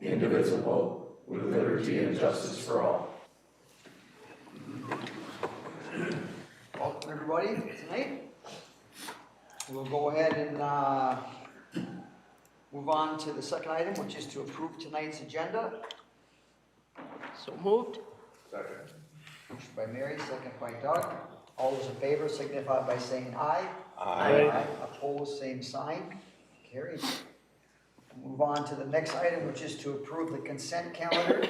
indivisible, with liberty and justice for all. Welcome everybody tonight. We'll go ahead and move on to the second item, which is to approve tonight's agenda. So moved. Second. Motion by Mary, second by Doug. All those in favor signify by saying aye. Aye. Opposed, same sign. Carried. Move on to the next item, which is to approve the consent calendar,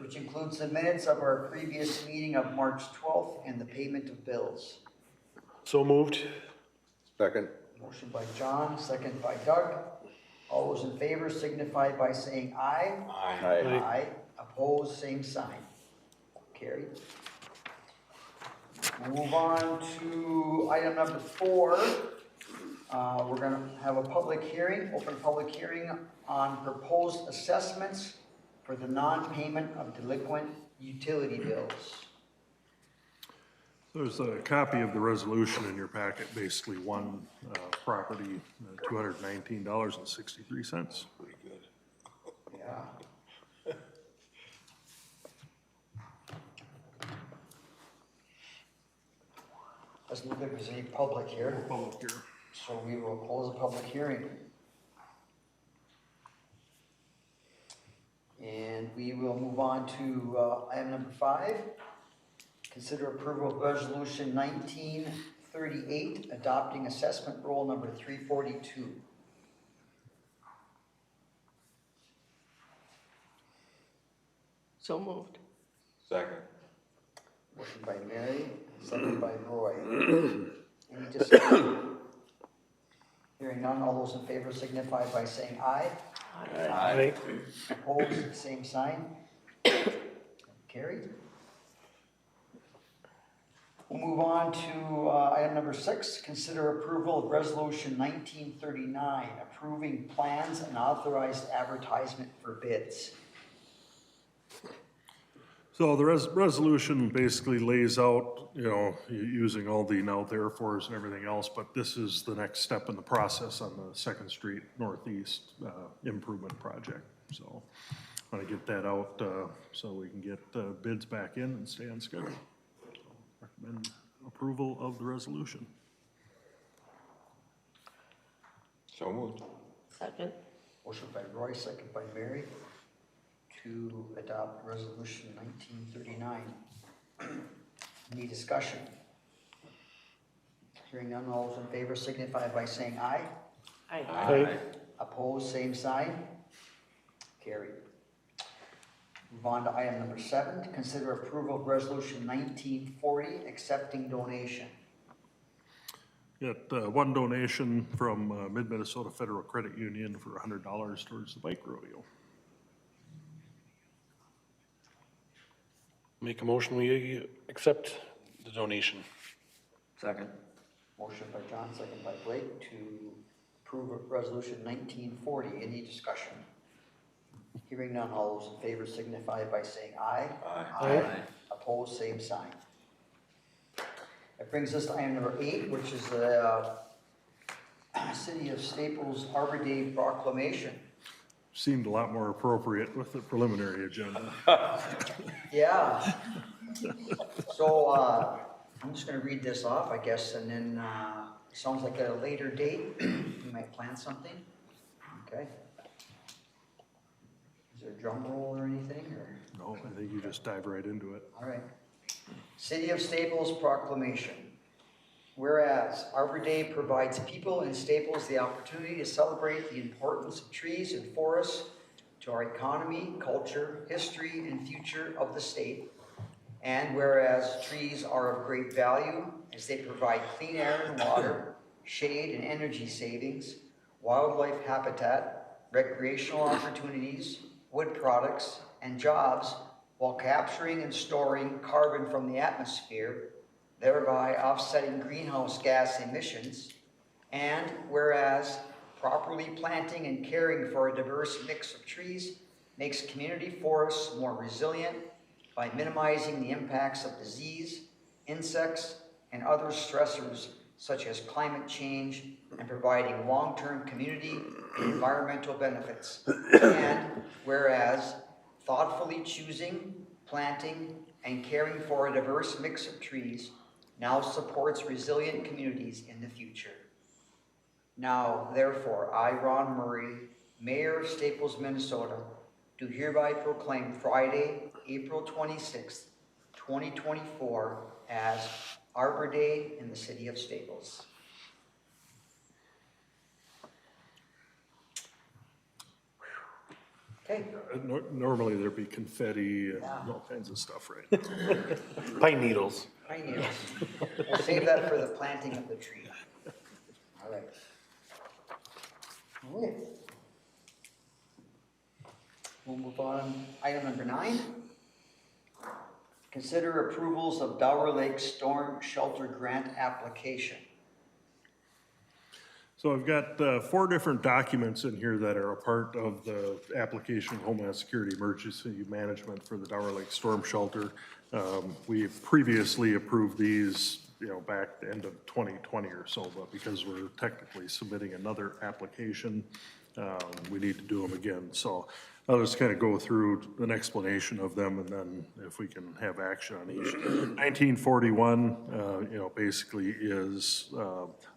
which includes the minutes of our previous meeting of March 12th and the payment of bills. So moved. Second. Motion by John, second by Doug. All those in favor signify by saying aye. Aye. Aye. Opposed, same sign. Carried. We'll move on to item number 4. We're going to have a public hearing, open public hearing on proposed assessments for the non-payment of delinquent utility bills. There's a copy of the resolution in your packet, basically one property, $219.63. Pretty good. Yeah. Doesn't look like there's any public here, Public here. so we will close the public hearing. And we will move on to item number 5. Consider approval of resolution 1938, adopting assessment roll number 342. So moved. Second. Motion by Mary, second by Roy. Any discussion? Hearing none, all those in favor signify by saying aye. Aye. Opposed, same sign. Carried. We'll move on to item number 6, consider approval of resolution 1939, approving plans and authorized advertisement for bids. So the resolution basically lays out, using all the now therefores and everything else, but this is the next step in the process on the 2nd Street Northeast improvement project. So I want to get that out so we can get bids back in and stay on schedule. So recommend approval of the resolution. So moved. Second. Motion by Roy, second by Mary, to adopt resolution 1939. Any discussion? Hearing none, all those in favor signify by saying aye. Aye. Opposed, same sign. Carried. Move on to item number 7, to consider approval of resolution 1940, accepting donation. Got one donation from Mid-Minnesota Federal Credit Union for $100 towards the bike rodeo. Make a motion, we accept the donation. Second. Motion by John, second by Blake, to approve of resolution 1940. Any discussion? Hearing none, all those in favor signify by saying aye. Aye. Opposed, same sign. That brings us to item number 8, which is the City of Staples Arbor Day proclamation. Seemed a lot more appropriate with the preliminary agenda. Yeah. So I'm just going to read this off, I guess, and then sounds like at a later date we might plan something. Okay. Is there a drum roll or anything? Or? No, I think you just dive right into it. All right. City of Staples proclamation. Whereas Arbor Day provides people in Staples the opportunity to celebrate the importance of trees and forests to our economy, culture, history, and future of the state. And whereas trees are of great value as they provide clean air and water, shade and energy savings, wildlife habitat, recreational opportunities, wood products, and jobs, while capturing and storing carbon from the atmosphere, thereby offsetting greenhouse gas emissions. And whereas properly planting and caring for a diverse mix of trees makes community forests more resilient by minimizing the impacts of disease, insects, and other stressors such as climate change, and providing long-term community and environmental benefits. And whereas properly choosing, planting, and caring for a diverse mix of trees now supports resilient communities in the future. Now, therefore, I, Ron Murray, Mayor of Staples, Minnesota, do hereby proclaim Friday, April 26th, 2024 as Arbor Day in the city of Staples. Okay. Normally there'd be confetti and Yeah. all kinds of stuff, right? Pine needles. Pine needles. We'll save that for the planting of the tree. All right. All right. We'll move on. Item number 9. Consider approvals of Dower Lake Storm Shelter Grant application. So I've got 4 different documents in here that are a part of the application of Homeland Security Emergency Management for the Dower Lake Storm Shelter. We previously approved these, back the end of 2020 or so, but because we're technically submitting another application, we need to do them again. So I'll just kind of go through an explanation of them, and then if we can have action on each. 1941, basically is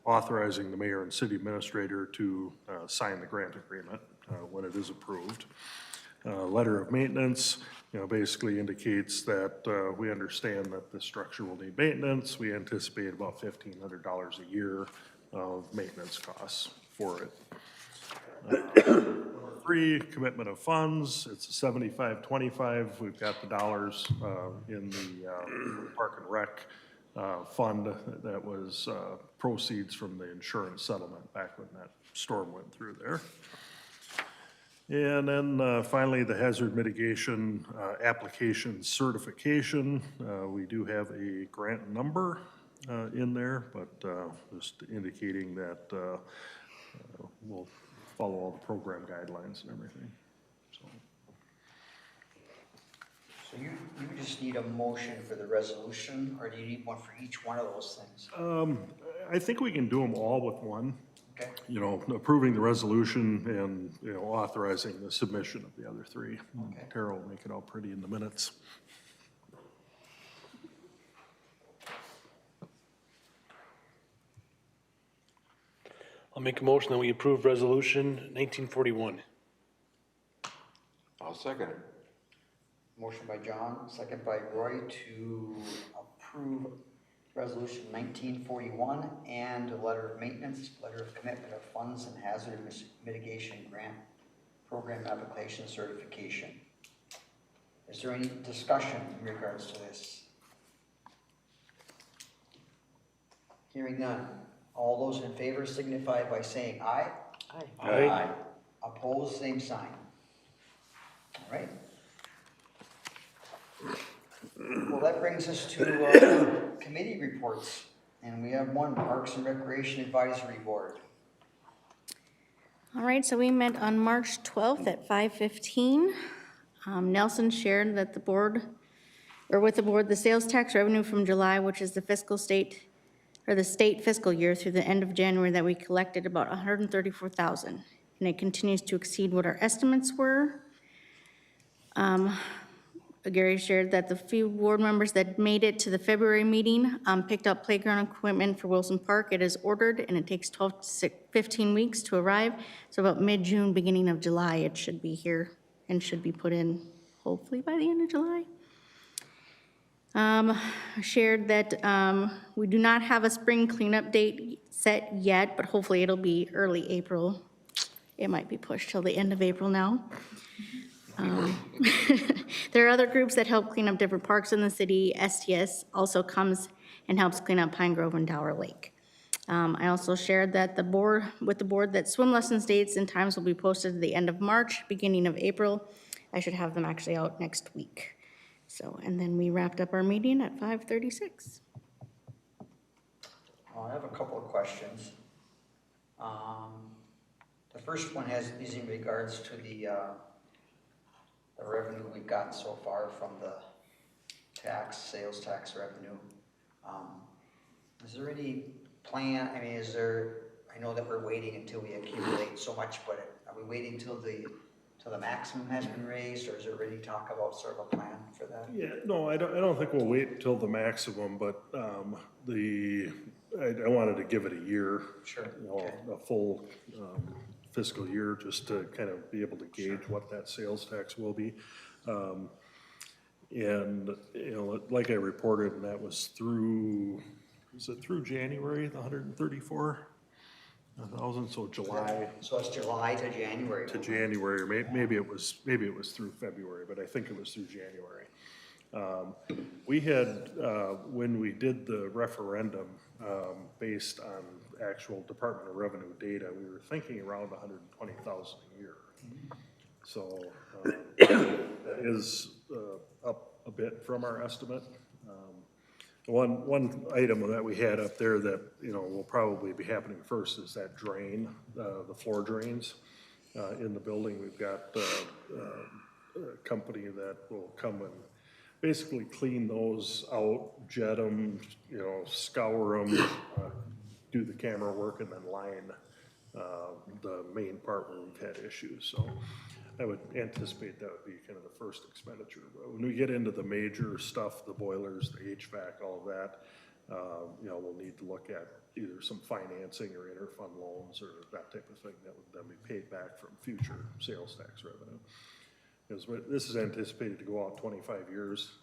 authorizing the mayor and city administrator to sign the grant agreement when it is approved. Letter of maintenance, basically indicates that we understand that the structure will need maintenance. We anticipate about $1,500 a year of maintenance costs for it. 3, commitment of funds, it's a 75-25. We've got the dollars in the Park and Rec fund that was proceeds from the insurance settlement back when that storm went through there. And then finally, the hazard mitigation application certification. We do have a grant number in there, but just indicating that we'll follow all the program guidelines and everything, so. So you just need a motion for the resolution, or do you need one for each one of those things? I think we can do them all with one, Okay. approving the resolution and, authorizing the submission of the other 3. Okay. Tara will make it all pretty in the minutes. I'll make a motion that we approve resolution 1941. I'll second it. Motion by John, second by Roy to approve resolution 1941 and a letter of maintenance, letter of commitment of funds and hazard mitigation grant program application certification. Is there any discussion in regards to this? Hearing none. All those in favor signify by saying aye. Aye. Aye. Opposed, same sign. All right. Well, that brings us to committee reports, and we have one, Parks and Recreation Advisory Board. All right, so we met on March 12th at 5:15. Nelson shared that with the board, the sales tax revenue from July, which is the state fiscal year through the end of January, that we collected about $134,000, and it continues to exceed what our estimates were. Gary shared that the few board members that made it to the February meeting picked up playground equipment for Wilson Park. It is ordered, and it takes 12 to 15 weeks to arrive. So about mid-June, beginning of July, it should be here and should be put in hopefully by the end of July. Shared that we do not have a spring cleanup date set yet, but hopefully it'll be early April. It might be pushed till the end of April now. There are other groups that help clean up different parks in the city. STS also comes and helps clean up Pine Grove and Dower Lake. I also shared that with the board that swim lessons dates and times will be posted at the end of March, beginning of April. I should have them actually out next week. So, and then we wrapped up our meeting at 5:36. I have a couple of questions. The first one is in regards to the revenue we've gotten so far from the sales tax revenue. Is there any plan, I know that we're waiting until we accumulate so much, but are we waiting till the till the maximum has been raised, or is there already talk about sort of a plan for that? Yeah, no, I don't think we'll wait until the maximum, but, I wanted to give it a year. Sure, You know, okay. a full, fiscal year, just to kind of be able to gauge what that sales tax will be. And, you know, like I reported, and that was through, was it through January, the 134,000, so July So it's July to January. to January, or maybe it was through February, but I think it was through January. We had, when we did the referendum, based on actual Department of Revenue data, we were thinking around 120,000 a year. So, that is, up a bit from our estimate. One item that we had up there that, you know, will probably be happening first is that drain, the floor drains, in the building. We've got, a company that will come and basically clean those out, jet them, you know, scour them, do the camera work, and then line, the main part where we've had issues. So I would anticipate that would be kind of the first expenditure. But when we get into the major stuff, the boilers, the HVAC, all of that, you know, we'll need to look at either some financing or interfund loans or that type of thing that would then be paid back from future sales tax revenue. Because this is anticipated to go out 25 years,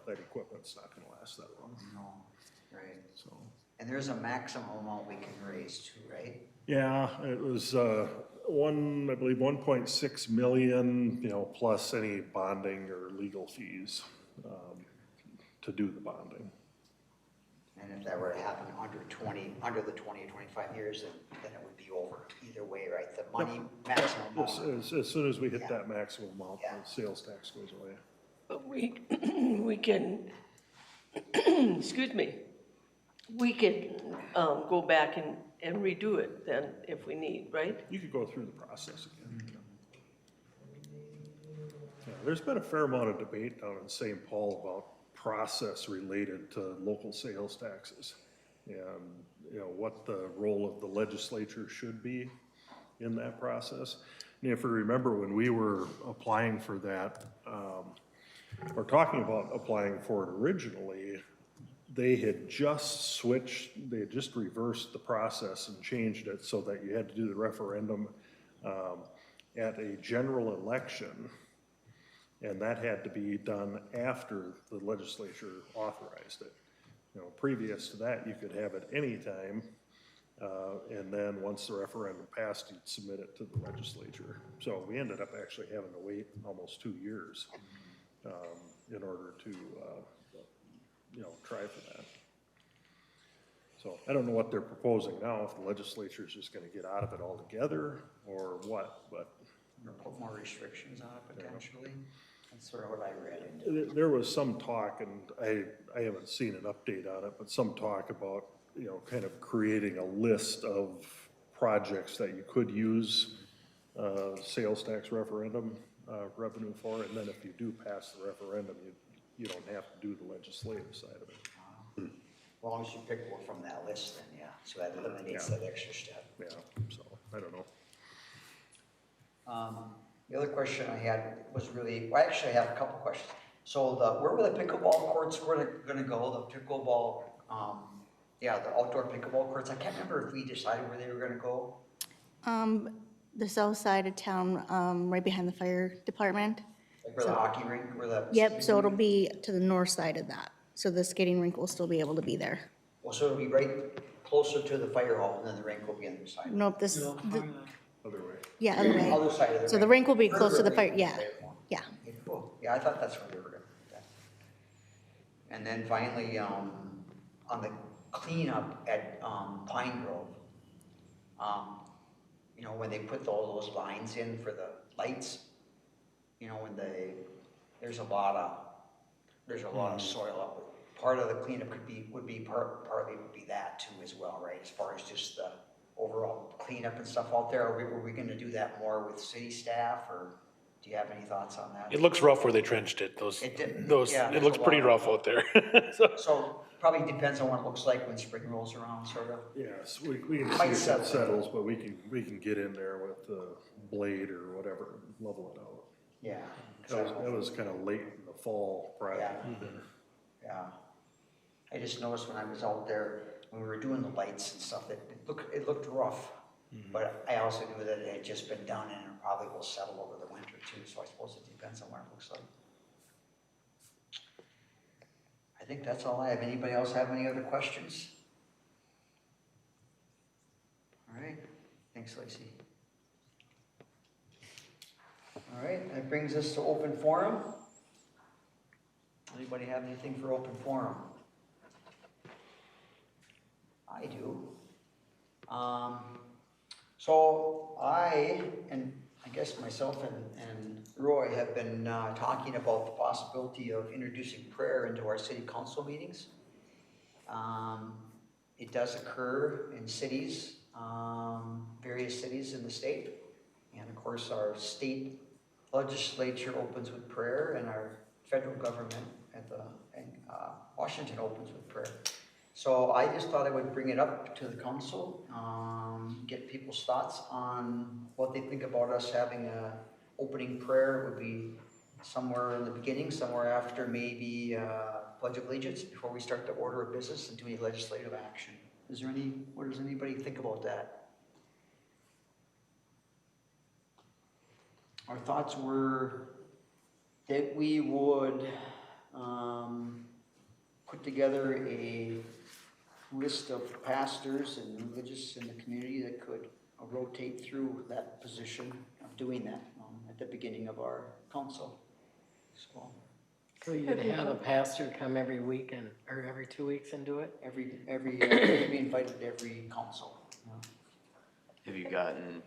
that equipment's not gonna last that long, No, right. so. And there's a maximum amount we can raise too, right? Yeah, it was, I believe 1.6 million, you know, plus any bonding or legal fees, to do the bonding. And if that were to happen under the 20 or 25 years, then it would be over either way, right? The money, maximum amount. As soon as we hit Yeah. that maximum amount, Yeah. the sales tax goes away. But we can, excuse me, we could go back and redo it then if we need, right? You could go through the process again. Yeah, there's been a fair amount of debate down in St. Paul about process related to local sales taxes. And, you know, what the role of the legislature should be in that process. And if you remember, when we were applying for that, or talking about applying for it originally, they had just switched, they had just reversed the process and changed it so that you had to do the referendum at a general election, and that had to be done after the legislature authorized it. You know, previous to that, you could have it anytime, and then once the referendum passed, you'd submit it to the legislature. So we ended up actually having to wait almost 2 years in order to, you know, try for that. So I don't know what they're proposing now, if the legislature is just gonna get out of it altogether or what, but Or put more restrictions on it potentially. That's sort of what I read. there was some talk, and I haven't seen an update on it, but some talk about, you know, kind of creating a list of projects that you could use sales tax referendum revenue for, and then if you do pass the referendum, you don't have to do the legislative side of it. As long as you pick one from that list, then yeah, so that eliminates Yeah. that extra step. Yeah, so, I don't know. The other question I had was really, well, actually I have a couple questions. So where were the pickleball courts gonna go, the pickleball, the outdoor pickleball courts? I can't remember if we decided where they were gonna go. The south side of town, right behind the fire department. Like where the hockey rink, where the. Yep, so it'll be to the north side of that. So the skating rink will still be able to be there. Well, so it'll be right closer to the fire hall, and then the rink will be on the other side. Nope, Other way. yeah, other way. Other side of the rink. So the rink will be Further close to the away fire, from yeah, fire hall. yeah. Okay, cool. Yeah, I thought that's where they were gonna do that. And then finally, on the cleanup at, Pine Grove, you know, when they put all those lines in for the lights, you know, when there's a lot of soil up. Part of the cleanup partly would be that too as well, right? As far as just the overall cleanup and stuff out there, were we gonna do that more with city staff, or do you have any thoughts on that? It looks rough where they trenched it, It did, yeah, it looks there's a pretty lot. rough out there. So, So probably depends on what it looks like when spring rolls around, sort of. Yes, we can Might see if settle. it settles, but we can get in there with the blade or whatever, and level it out. Yeah. That was kind of late in the fall project. Yeah. I just noticed when I was out there, when we were doing the lights and stuff, that it looked rough. But I also knew that it had just been done and it probably will settle over the winter too, so I suppose it depends on what it looks like. I think that's all I have. Anybody else have any other questions? All right, thanks, Lacey. All right, that brings us to open forum. Anybody have anything for open forum? I do. So and I guess myself and Roy have been talking about the possibility of introducing prayer into our city council meetings. It does occur in cities, various cities in the state. And of course, our state legislature opens with prayer, and our federal government in Washington opens with prayer. So I just thought I would bring it up to the council, get people's thoughts on what they think about us having a opening prayer. It would be somewhere in the beginning, somewhere after maybe Pledge of Allegiance, before we start the order of business and do any legislative action. What does anybody think about that? Our thoughts were that we would put together a list of pastors and religious in the community that could rotate through that position of doing that at the beginning of our council. So you'd have a pastor come every week or every 2 weeks and do it? Be invited to every council. Have you gotten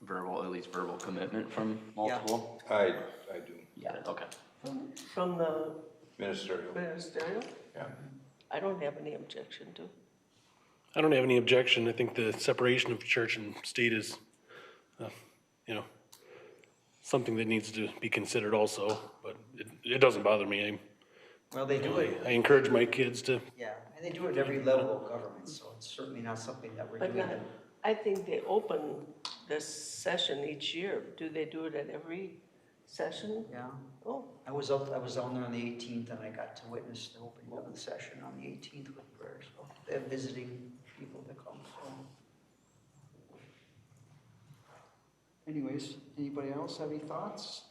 at least verbal commitment from multiple? I do. Yeah. Okay. From the Ministerial. ministerial? Yeah. I don't have any objection to. I don't have any objection. I think the separation of church and state is, something that needs to be considered also, but it doesn't bother me. Well, they do it. I encourage my kids to, Yeah, and they do it at every level of government, so it's certainly not something that we're But doing. not, I think they open this session each year. Do they do it at every session? Yeah. Oh, I was down there on the 18th, and I got to witness the opening of the session on the 18th with prayer. So they have visiting people that come. So, anyways, anybody else have any thoughts?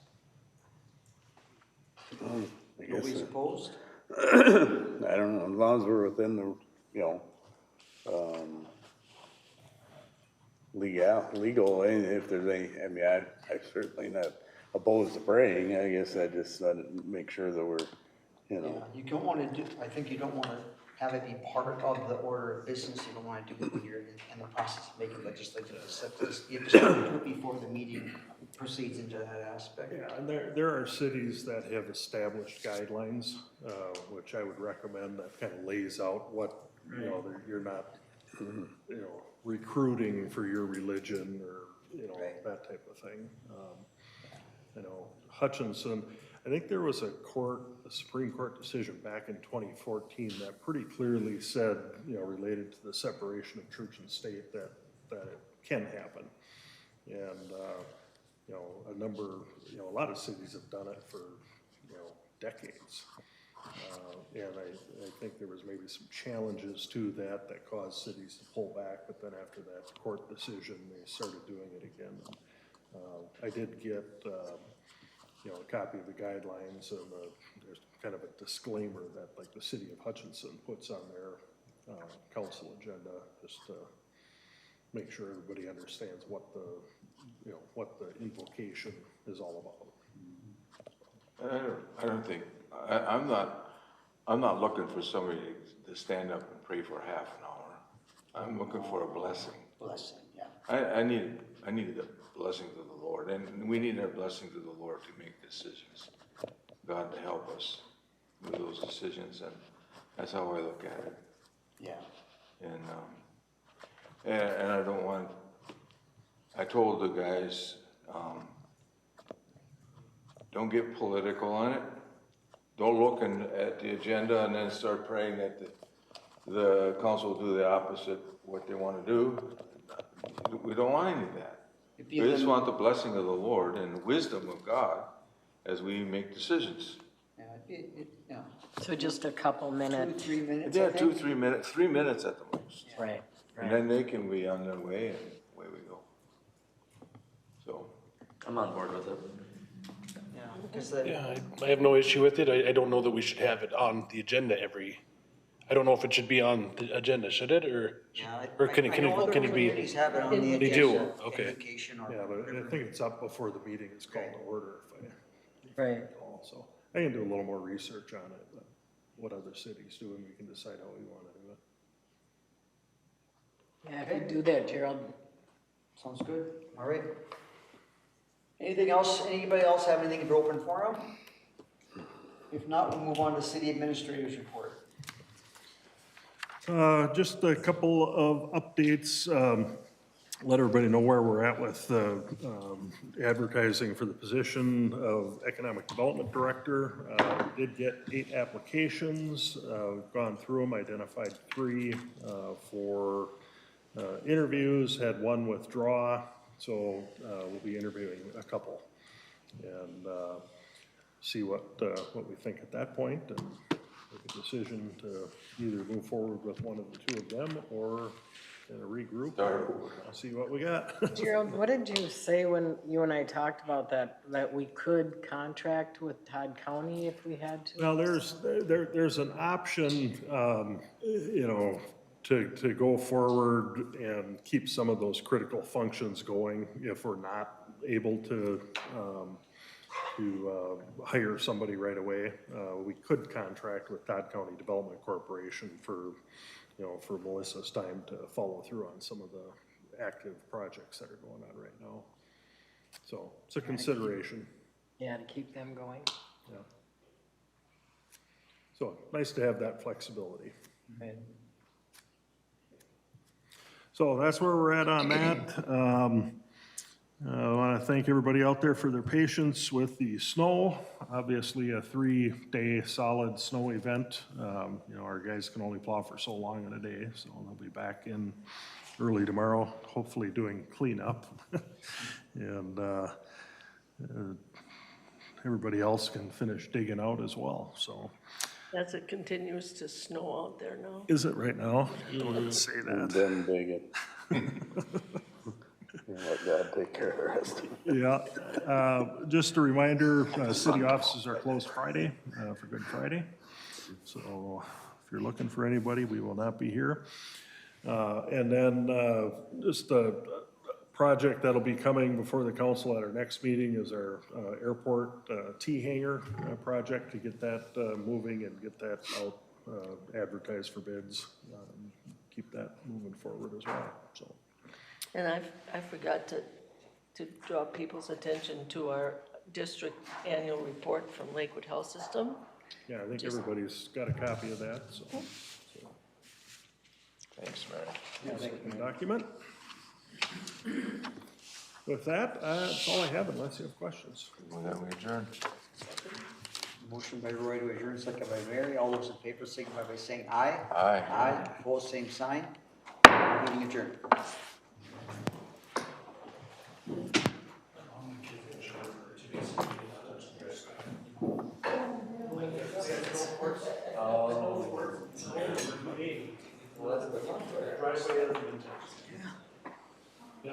I guess, Nobody's opposed. I don't know, as long as we're within the, legal, and if there's any, I certainly not opposed to praying. I guess I just make sure that we're, Yeah, you don't want to do. I think you don't want to have it be part of the order of business. You don't want to do it when you're in the process of making legislative decisions. You just want to do it before the meeting proceeds into that aspect. Yeah, and there are cities that have established guidelines, which I would recommend, that kind of lays out what, you're not, recruiting for your religion or, Right. that type of thing. Hutchinson, I think there was a Supreme Court decision back in 2014 that pretty clearly said, related to the separation of church and state, that it can happen. And, a lot of cities have done it for, decades. And I think there was maybe some challenges to that caused cities to pull back, but then after that court decision, they started doing it again. I did get, a copy of the guidelines, and there's kind of a disclaimer that, like, the city of Hutchinson puts on their council agenda, just to make sure everybody understands what the invocation is all about. I don't think, I'm not looking for somebody to stand up and pray for half an hour. I'm looking for a blessing. Blessing, yeah. I needed the blessings of the Lord, and we need our blessings of the Lord to make decisions. God to help us with those decisions, and that's how I look at it. Yeah. And I don't want, I told the guys, don't get political on it. Don't look at the agenda and then start praying that the council will do the opposite what they want to do. We don't want any of that. If We you just lim- want the blessing of the Lord and the wisdom of God as we make decisions. Yeah, yeah, So just a couple 2 to minutes, 3 minutes, I Yeah, think. 3 minutes, 3 minutes at the most. right, And right. then they can be on their way and away we go. So, I'm on board with it. Yeah, because the, Yeah, I have no issue with it. I don't know that we should have it on the agenda I don't know if it should be on the agenda, should it, or? yeah. Or can it, I can know it, other can it be? communities have it on the agenda. They do, okay. Education or Yeah, but I whatever. think it's up before the meeting is called to order, if I Right. recall. So I can do a little more research on it, but what other cities do, and we can decide how we want to do it. Yeah, if you do that, Gerald, Sounds good. All right. Anything else, anybody else have anything for open forum? If not, we'll move on to city administrator's report. Just a couple of updates. Let everybody know where we're at with advertising for the position of Economic Development Director. We did get 8 applications. We've gone through them, identified 3 for interviews, had 1 withdraw, so we'll be interviewing a couple. And see what we think at that point, and make a decision to either move forward with one of the 2 of them or regroup, or see what we got. Gerald, what did you say when you and I talked about that we could contract with Todd County if we had to? Well, there's an option, you know, to go forward and keep some of those critical functions going if we're not able to hire somebody right away. We could contract with Todd County Development Corporation for, you know, for Melissa's time to follow through on some of the active projects that are going on right now. So it's a consideration, Yeah, to keep them going. yeah. So nice to have that flexibility. Right. So that's where we're at on that. I want to thank everybody out there for their patience with the snow. Obviously, a 3-day solid snow event. You know, our guys can only plow for so long in a day, so they'll be back in early tomorrow, hopefully doing cleanup. And everybody else can finish digging out as well, so. As it continues to snow out there now. Is it right now? I don't want to say And that. then dig it. Let God take care of the rest. Yeah, just a reminder, city offices are closed Friday, for Good Friday. So if you're looking for anybody, we will not be here. And then, just a project that'll be coming before the council at our next meeting is our, airport, T-hanger, project to get that, moving and get that out, advertised for bids. Keep that moving forward as well, so. And I forgot to draw people's attention to our district annual report from Lakewood Health System. Yeah, I think everybody's got a copy of that, so. Thanks, Mary. Second document. With that, that's all I have unless you have questions. with that, we adjourn. Motion by Roy to adjourn, second by Mary. All those in favor signify by saying aye. Aye. Aye, opposed, same sign. Meeting adjourned. Driveway